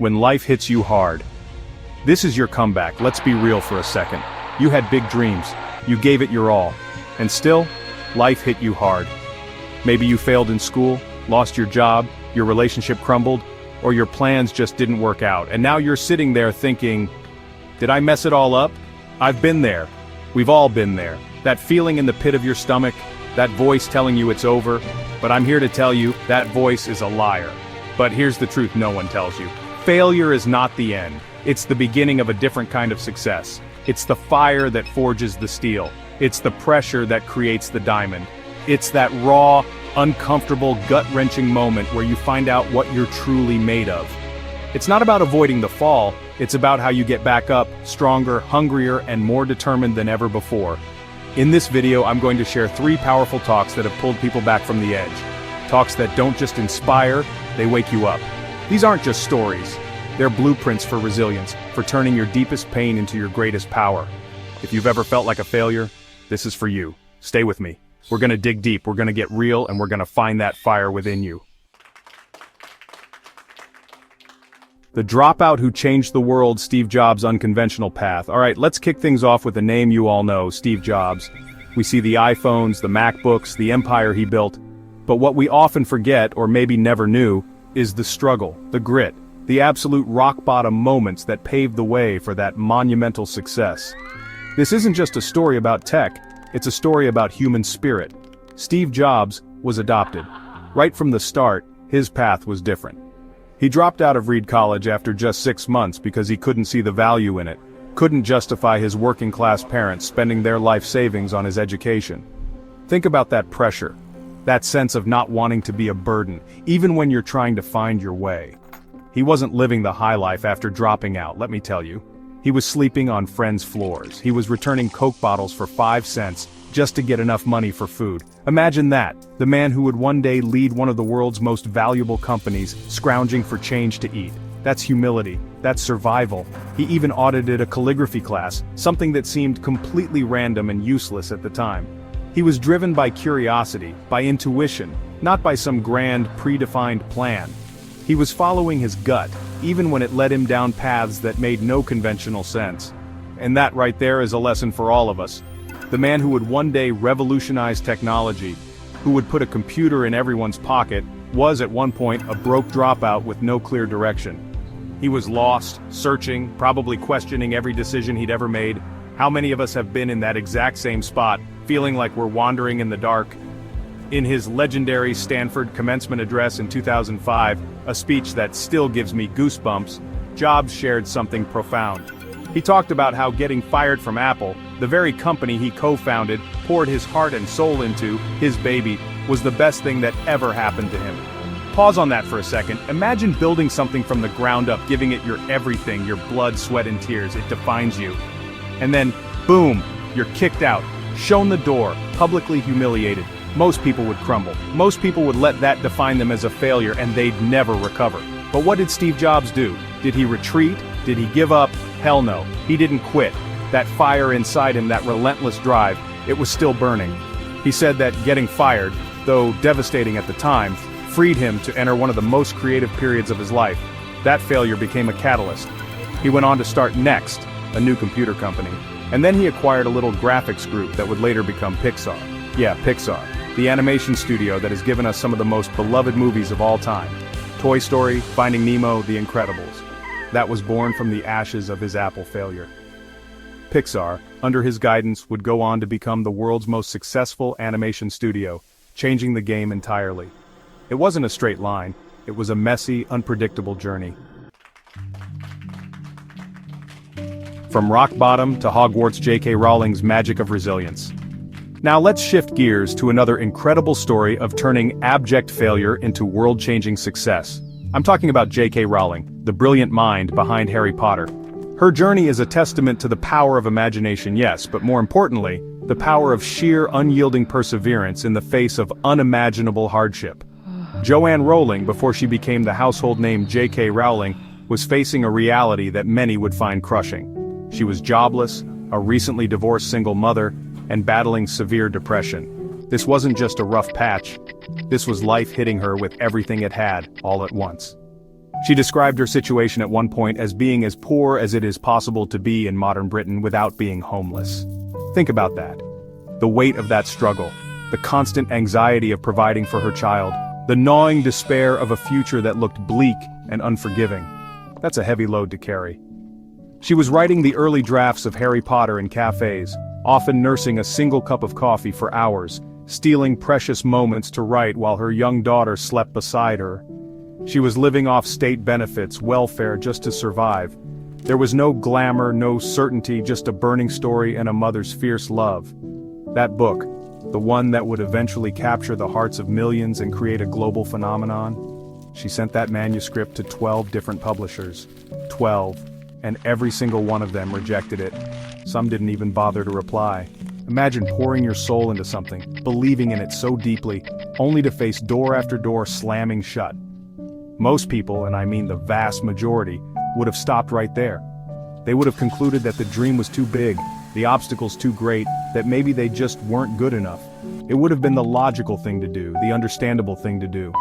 when life hits you hard. This is your comeback. Let's be real for a second. You had big dreams. You gave it your all. And still, life hit you hard. Maybe you failed in school, lost your job, your relationship crumbled, or your plans just didn't work out. And now you're sitting there thinking, did I mess it all up? I've been there. We've all been there. That feeling in the pit of your stomach, that voice telling you it's over. But I'm here to tell you, that voice is a liar. But here's the truth no one tells you. Failure is not the end. It's the beginning of a different kind of success. It's the fire that forges the steel. It's the pressure that creates the diamond. It's that raw, uncomfortable, gut-wrenching moment where you find out what you're truly made of. It's not about avoiding the fall, it's about how you get back up, stronger, hungrier, and more determined than ever before. In this video, I'm going to share 3 powerful talks that have pulled people back from the edge. Talks that don't just inspire, they wake you up. These aren't just stories. They're blueprints for resilience, for turning your deepest pain into your greatest power. If you've ever felt like a failure, this is for you. Stay with me. We're gonna dig deep, we're gonna get real, and we're gonna find that fire within you. The dropout who changed the world, Steve Jobs' unconventional path. Alright, let's kick things off with a name you all know, Steve Jobs. We see the iPhones, the MacBooks, the empire he built. But what we often forget, or maybe never knew, is the struggle, the grit, the absolute rock-bottom moments that paved the way for that monumental success. This isn't just a story about tech, it's a story about human spirit. Steve Jobs was adopted. Right from the start, his path was different. He dropped out of Reed College after just 6 months because he couldn't see the value in it, couldn't justify his working-class parents spending their life savings on his education. Think about that pressure, that sense of not wanting to be a burden, even when you're trying to find your way. He wasn't living the high life after dropping out, let me tell you. He was sleeping on friends' floors. He was returning Coke bottles for 5 cents just to get enough money for food. Imagine that, the man who would one day lead one of the world's most valuable companies, scrounging for change to eat. That's humility. That's survival. He even audited a calligraphy class, something that seemed completely random and useless at the time. He was driven by curiosity, by intuition, not by some grand, predefined plan. He was following his gut, even when it led him down paths that made no conventional sense. And that right there is a lesson for all of us. The man who would one day revolutionize technology, who would put a computer in everyone's pocket, was at one point a broke dropout with no clear direction. He was lost, searching, probably questioning every decision he'd ever made. How many of us have been in that exact same spot, feeling like we're wandering in the dark? In his legendary Stanford commencement address in 2005, a speech that still gives me goosebumps, Jobs shared something profound. He talked about how getting fired from Apple, the very company he co-founded, poured his heart and soul into, his baby, was the best thing that ever happened to him. Pause on that for a second. Imagine building something from the ground up, giving it your everything, your blood, sweat, and tears. It defines you. And then, boom, you're kicked out, shown the door, publicly humiliated. Most people would crumble. Most people would let that define them as a failure, and they'd never recover. But what did Steve Jobs do? Did he retreat? Did he give up? Hell no. He didn't quit. That fire inside him, that relentless drive, it was still burning. He said that getting fired, though devastating at the time, freed him to enter one of the most creative periods of his life. That failure became a catalyst. He went on to start Next, a new computer company. And then he acquired a little graphics group that would later become Pixar. Yeah, Pixar, the animation studio that has given us some of the most beloved movies of all time. Toy Story, Finding Nemo, The Incredibles. That was born from the ashes of his Apple failure. Pixar, under his guidance, would go on to become the world's most successful animation studio, changing the game entirely. It wasn't a straight line, it was a messy, unpredictable journey. From rock bottom to Hogwarts, J.K. Rowling's magic of resilience. Now let's shift gears to another incredible story of turning abject failure into world-changing success. I'm talking about J.K. Rowling, the brilliant mind behind Harry Potter. Her journey is a testament to the power of imagination, yes, but more importantly, the power of sheer, unyielding perseverance in the face of unimaginable hardship. Joanne Rowling, before she became the household name J.K. Rowling, was facing a reality that many would find crushing. She was jobless, a recently divorced single mother, and battling severe depression. This wasn't just a rough patch. This was life hitting her with everything it had, all at once. She described her situation at one point as being as poor as it is possible to be in modern Britain without being homeless. Think about that. The weight of that struggle, the constant anxiety of providing for her child, the gnawing despair of a future that looked bleak and unforgiving. That's a heavy load to carry. She was writing the early drafts of Harry Potter in cafes, often nursing a single cup of coffee for hours, stealing precious moments to write while her young daughter slept beside her. She was living off state benefits, welfare just to survive. There was no glamour, no certainty, just a burning story and a mother's fierce love. That book, the one that would eventually capture the hearts of millions and create a global phenomenon, she sent that manuscript to 12 different publishers. 12. And every single one of them rejected it. Some didn't even bother to reply. Imagine pouring your soul into something, believing in it so deeply, only to face door after door slamming shut. Most people, and I mean the vast majority, would have stopped right there. They would have concluded that the dream was too big, the obstacles too great, that maybe they just weren't good enough. It would have been the logical thing to do, the understandable thing to do.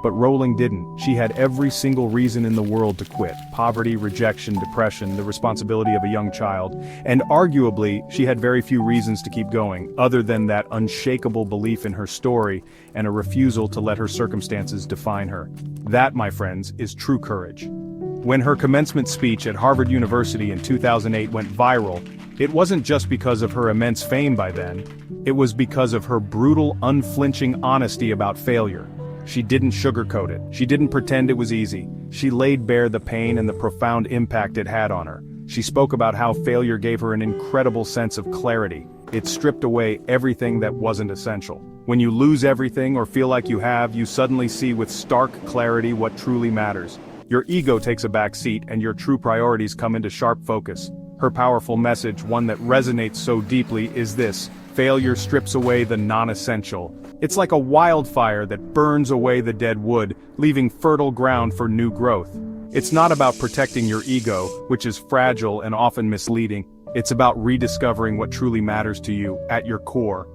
But Rowling didn't. She had every single reason in the world to quit. Poverty, rejection, depression, the responsibility of a young child. And arguably, she had very few reasons to keep going, other than that unshakable belief in her story and a refusal to let her circumstances define her. That, my friends, is true courage. When her commencement speech at Harvard University in 2008 went viral, it wasn't just because of her immense fame by then. It was because of her brutal, unflinching honesty about failure. She didn't sugarcoat it. She didn't pretend it was easy. She laid bare the pain and the profound impact it had on her. She spoke about how failure gave her an incredible sense of clarity. It stripped away everything that wasn't essential. When you lose everything or feel like you have, you suddenly see with stark clarity what truly matters. Your ego takes a back seat and your true priorities come into sharp focus. Her powerful message, one that resonates so deeply, is this: failure strips away the non-essential. It's like a wildfire that burns away the dead wood, leaving fertile ground for new growth. It's not about protecting your ego, which is fragile and often misleading. It's about rediscovering what truly matters to you, at your core.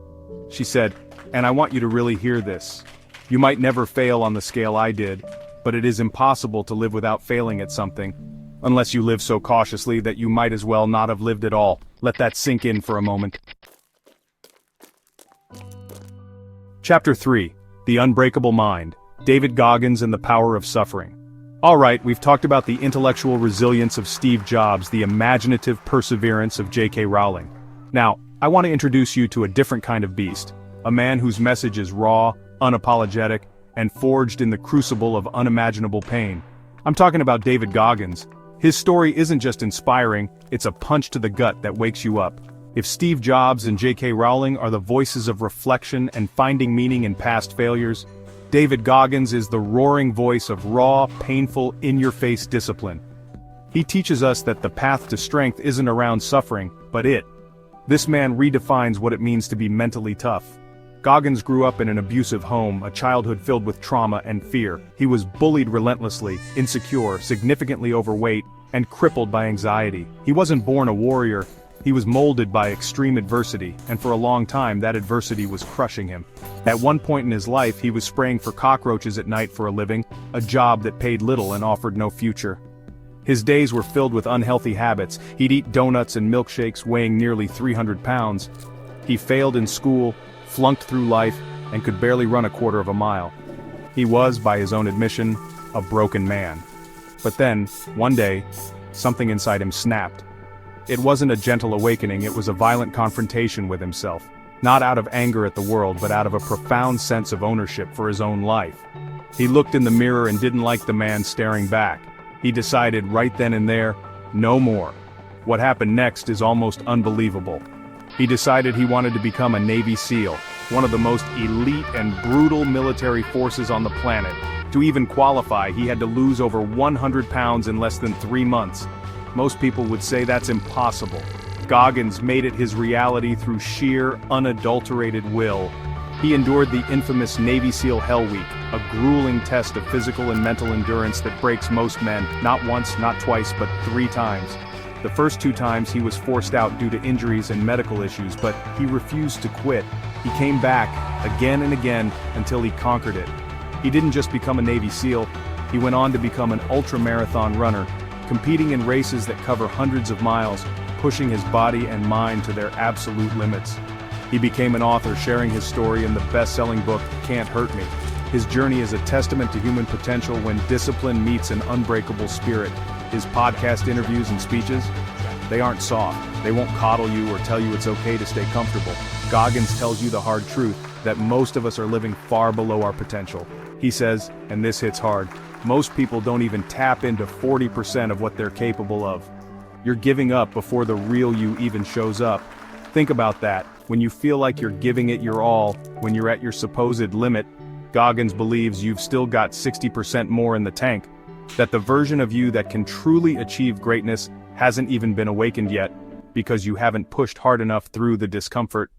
She said, and I want you to really hear this. You might never fail on the scale I did, but it is impossible to live without failing at something. Unless you live so cautiously that you might as well not have lived at all. Let that sink in for a moment. Chapter 3. The Unbreakable Mind. David Goggins and the Power of Suffering. Alright, we've talked about the intellectual resilience of Steve Jobs, the imaginative perseverance of J.K. Rowling. Now, I want to introduce you to a different kind of beast. A man whose message is raw, unapologetic, and forged in the crucible of unimaginable pain. I'm talking about David Goggins. His story isn't just inspiring, it's a punch to the gut that wakes you up. If Steve Jobs and J.K. Rowling are the voices of reflection and finding meaning in past failures, David Goggins is the roaring voice of raw, painful, in-your-face discipline. He teaches us that the path to strength isn't around suffering, but it. This man redefines what it means to be mentally tough. Goggins grew up in an abusive home, a childhood filled with trauma and fear. He was bullied relentlessly, insecure, significantly overweight, and crippled by anxiety. He wasn't born a warrior. He was molded by extreme adversity, and for a long time that adversity was crushing him. At one point in his life he was spraying for cockroaches at night for a living, a job that paid little and offered no future. His days were filled with unhealthy habits. He'd eat donuts and milkshakes weighing nearly 300 pounds. He failed in school, flunked through life, and could barely run a quarter of a mile. He was, by his own admission, a broken man. But then, one day, something inside him snapped. It wasn't a gentle awakening, it was a violent confrontation with himself. Not out of anger at the world, but out of a profound sense of ownership for his own life. He looked in the mirror and didn't like the man staring back. He decided right then and there, no more. What happened next is almost unbelievable. He decided he wanted to become a Navy SEAL, one of the most elite and brutal military forces on the planet. To even qualify, he had to lose over 100 pounds in less than 3 months. Most people would say that's impossible. Goggins made it his reality through sheer, unadulterated will. He endured the infamous Navy SEAL Hell Week, a grueling test of physical and mental endurance that breaks most men, not once, not twice, but 3 times. The first 2 times he was forced out due to injuries and medical issues, but he refused to quit. He came back, again and again, until he conquered it. He didn't just become a Navy SEAL, He went on to become an ultra-marathon runner, competing in races that cover hundreds of miles, pushing his body and mind to their absolute limits. He became an author, sharing his story in the best-selling book, Can't Hurt Me. His journey is a testament to human potential when discipline meets an unbreakable spirit. His podcast interviews and speeches, they aren't soft. They won't coddle you or tell you it's okay to stay comfortable. Goggins tells you the hard truth, that most of us are living far below our potential. He says, and this hits hard, most people don't even tap into 40% of what they're capable of. You're giving up before the real you even shows up. Think about that. When you feel like you're giving it your all, when you're at your supposed limit, Goggins believes you've still got 60% more in the tank. That the version of you that can truly achieve greatness hasn't even been awakened yet, because you haven't pushed hard enough through the discomfort.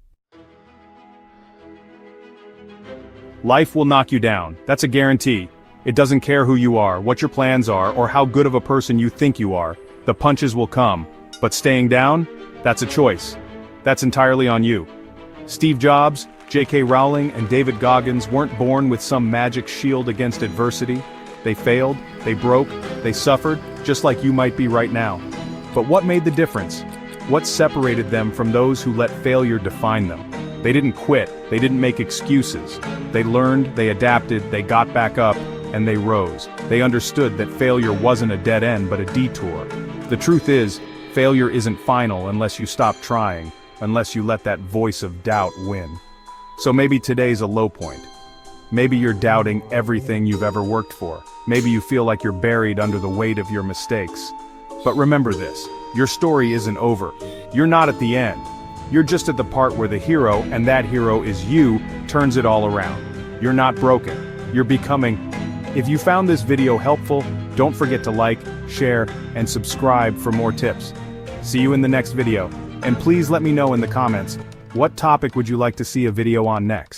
Life will knock you down, that's a guarantee. It doesn't care who you are, what your plans are, or how good of a person you think you are. The punches will come, but staying down, that's a choice. That's entirely on you. Steve Jobs, J.K. Rowling, and David Goggins weren't born with some magic shield against adversity. They failed, they broke, they suffered, just like you might be right now. But what made the difference? What separated them from those who let failure define them? They didn't quit, they didn't make excuses. They learned, they adapted, they got back up, and they rose. They understood that failure wasn't a dead end but a detour. The truth is, failure isn't final unless you stop trying, unless you let that voice of doubt win. So maybe today's a low point. Maybe you're doubting everything you've ever worked for. Maybe you feel like you're buried under the weight of your mistakes. But remember this, your story isn't over. You're not at the end. You're just at the part where the hero, and that hero is you, turns it all around. You're not broken. You're becoming. If you found this video helpful, don't forget to like, share, and subscribe for more tips. See you in the next video. And please let me know in the comments, what topic would you like to see a video on next?